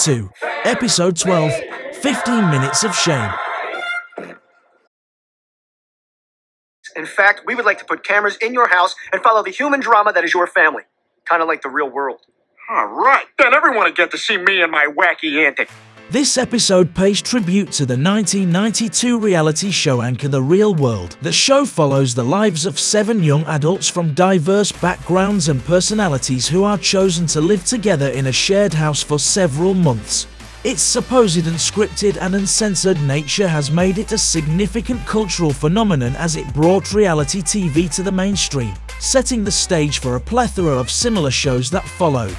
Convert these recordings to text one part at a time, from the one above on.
2, Episode 12, 15 Minutes of Shame. In fact, we would like to put cameras in your house and follow the human drama that is your family. Kind of like the real world. All right, then everyone will get to see me and my wacky antics. This episode pays tribute to the 1992 reality show Anchor the Real World. The show follows the lives of 7 young adults from diverse backgrounds and personalities who are chosen to live together in a shared house for several months. Its supposed unscripted and uncensored nature has made it a significant cultural phenomenon as it brought reality TV to the mainstream, setting the stage for a plethora of similar shows that followed.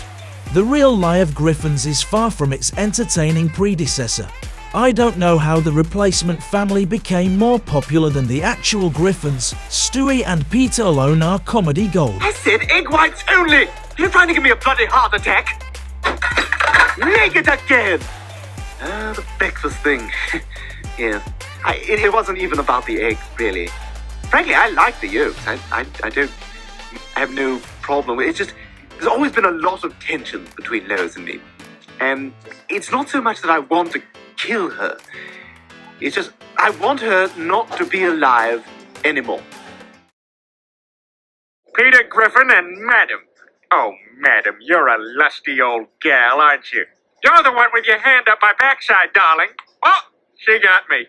The Real Life of Griffins is far from its entertaining predecessor. I don't know how the replacement family became more popular than the actual Griffins. Stewie and Peter alone are comedy gold. I said egg whites only! You're trying to give me a bloody heart attack? Make it again! The breakfast thing. Yeah. It wasn't even about the eggs, really. Frankly, I like the yolks. I have no problem with it. It's just, there's always been a lot of tension between Lois and me. And it's not so much that I want to kill her. It's just, I want her not to be alive anymore. Peter Griffin and Madam. Oh, Madam, you're a lusty old gal, aren't you? You're the one with your hand up my backside, darling. Oh, she got me.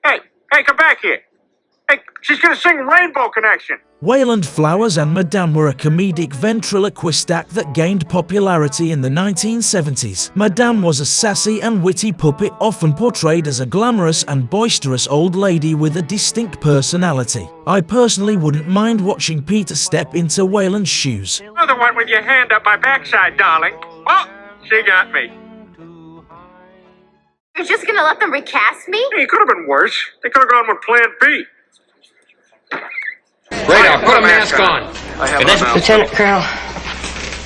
Hey, come back here. Hey, she's gonna sing Rainbow Connection. Wayland Flowers and Madame were a comedic ventriloquist act that gained popularity in the 1970s. Madame was a sassy and witty puppet often portrayed as a glamorous and boisterous old lady with a distinct personality. I personally wouldn't mind watching Peter step into Wayland's shoes. You're the one with your hand up my backside, darling. Oh, she got me. You're just gonna let them recast me? Hey, it could have been worse. They could have gone with Plan B. Radar, put a mask on. I have an announcement. Lieutenant Colonel,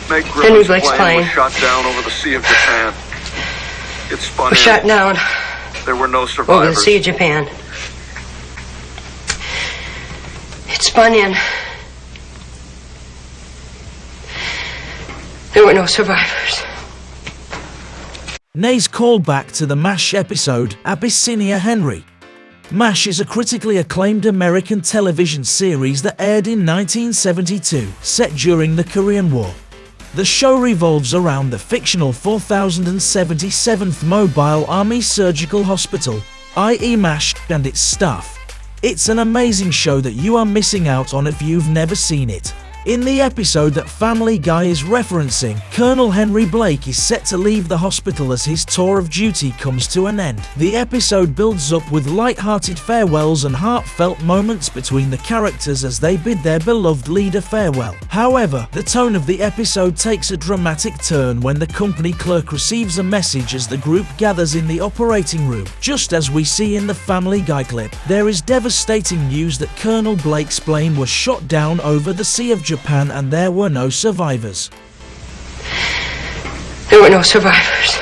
Meg Henry Grillin's Blake's plane was plane. shot down over the Sea of Japan. It spun was in. shot down There were no over the survivors. Sea of Japan. It spun in. There were no survivors. Nay's callback to the MASH episode, Abyssinia Henry. MASH is a critically acclaimed American television series that aired in 1972, set during the Korean War. The show revolves around the fictional 4077th Mobile Army Surgical Hospital, i.e. MASH, and its staff. It's an amazing show that you are missing out on if you've never seen it. In the episode that Family Guy is referencing, Colonel Henry Blake is set to leave the hospital as his tour of duty comes to an end. The episode builds up with light-hearted farewells and heartfelt moments between the characters as they bid their beloved leader farewell. However, the tone of the episode takes a dramatic turn when the company clerk receives a message as the group gathers in the operating room. Just as we see in the Family Guy clip, there is devastating news that Colonel Blake's plane was shot down over the Sea of Japan and there were no survivors. There were no survivors.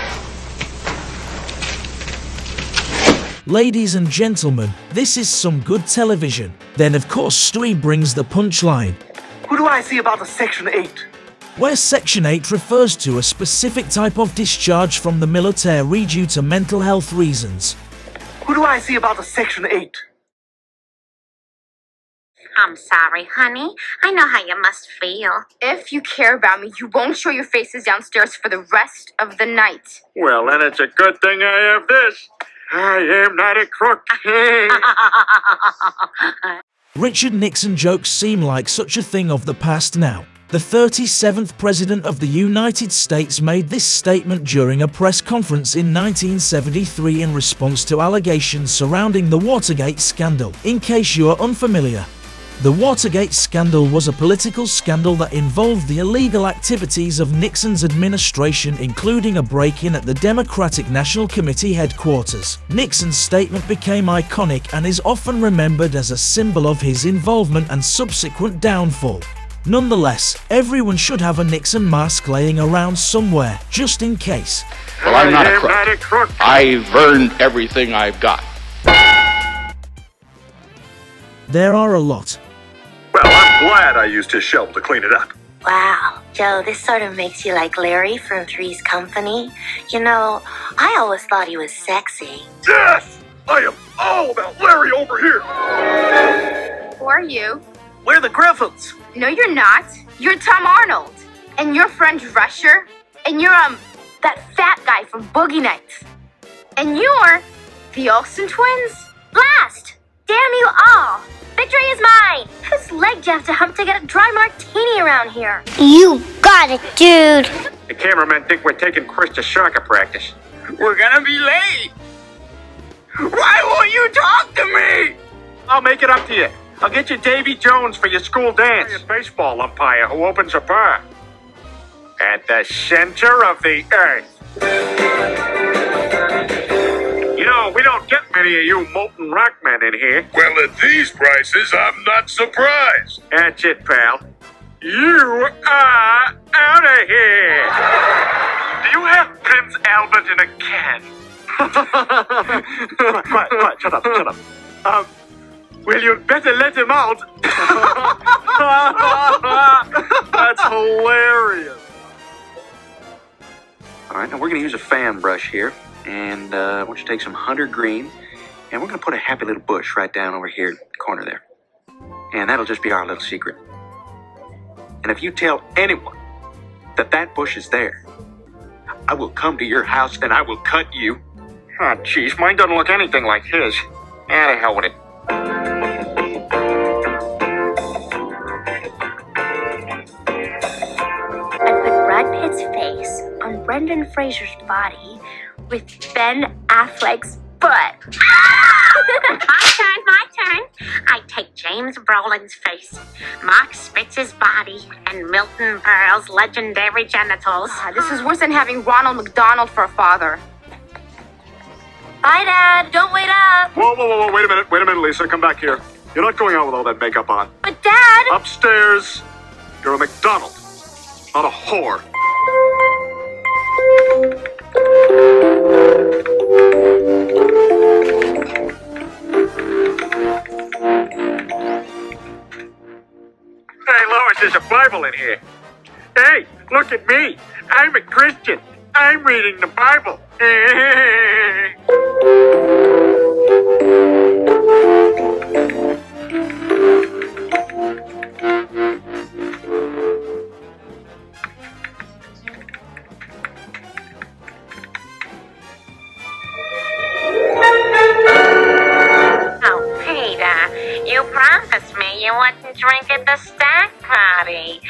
Ladies and gentlemen, this is some good television. Then of course Stewie brings the punchline. Who do I see about the Section 8? Where Section 8 refers to a specific type of discharge from the military due to mental health reasons. Who do I see about the Section 8? I'm sorry, honey. I know how you must feel. If you care about me, you won't show your faces downstairs for the rest of the night. Well, then it's a good thing I have this. I am not a crook. Richard Nixon jokes seem like such a thing of the past now. The 37th President of the United States made this statement during a press conference in 1973 in response to allegations surrounding the Watergate scandal. In case you are unfamiliar, the Watergate scandal was a political scandal that involved the illegal activities of Nixon's administration, including a break-in at the Democratic National Committee headquarters. Nixon's statement became iconic and is often remembered as a symbol of his involvement and subsequent downfall. Nonetheless, everyone should have a Nixon mask laying around somewhere, just in case. Well, I'm not a crook. I've earned everything I've got. There are a lot. Well, I'm glad I used his shovel to clean it up. Wow, Joe, this sort of makes you like Larry from Three's Company. You know, I always thought he was sexy. Yes! I am all about Larry over here! Who are you? We're the Griffins. No, you're not. You're Tom Arnold. And your friend Rusher. And you're, that fat guy from Boogie Nights. And you're the Olsen twins? Blast! Damn you all! Victory is mine! Whose leg do you have to hump to get a dry martini around here? You got it, dude. The cameramen think we're taking Chris to soccer practice. We're gonna be late. Why won't you talk to me? I'll make it up to you. I'll get you Davy Jones for your school dance. A baseball umpire who opens a bar. At the center of the earth. You know, we don't get many of you molten rock men in here. Well, at these prices, I'm not surprised. That's it, pal. You are out of here. Do you have Prince Albert in a can? Quiet, shut up. Well, you'd better let him out. That's hilarious. All right, now we're gonna use a fan brush here. And I want you to take some hunter green. And we're gonna put a happy little bush right down over here in the corner there. And that'll just be our little secret. And if you tell anyone that that bush is there, I will come to your house and I will cut you. Oh, jeez, mine doesn't look anything like his. Ah, the hell with it. I put Brad Pitt's face on Brendan Fraser's body with Ben Affleck's butt. My turn. I take James Brolin's face, Mark Spitz's body, and Milton Berle's legendary genitals. This is worse than having Ronald McDonald for a father. Bye, Dad. Don't wait up. Whoa, wait a minute, Lisa, come back here. You're not going out with all that makeup on. But, Dad. Upstairs, you're a McDonald, not a whore. Hey, Lois, there's a Bible in here. Hey, look at me. I'm a Christian. I'm reading the Bible. Oh, Peter, you promised me you wouldn't drink at the stack party.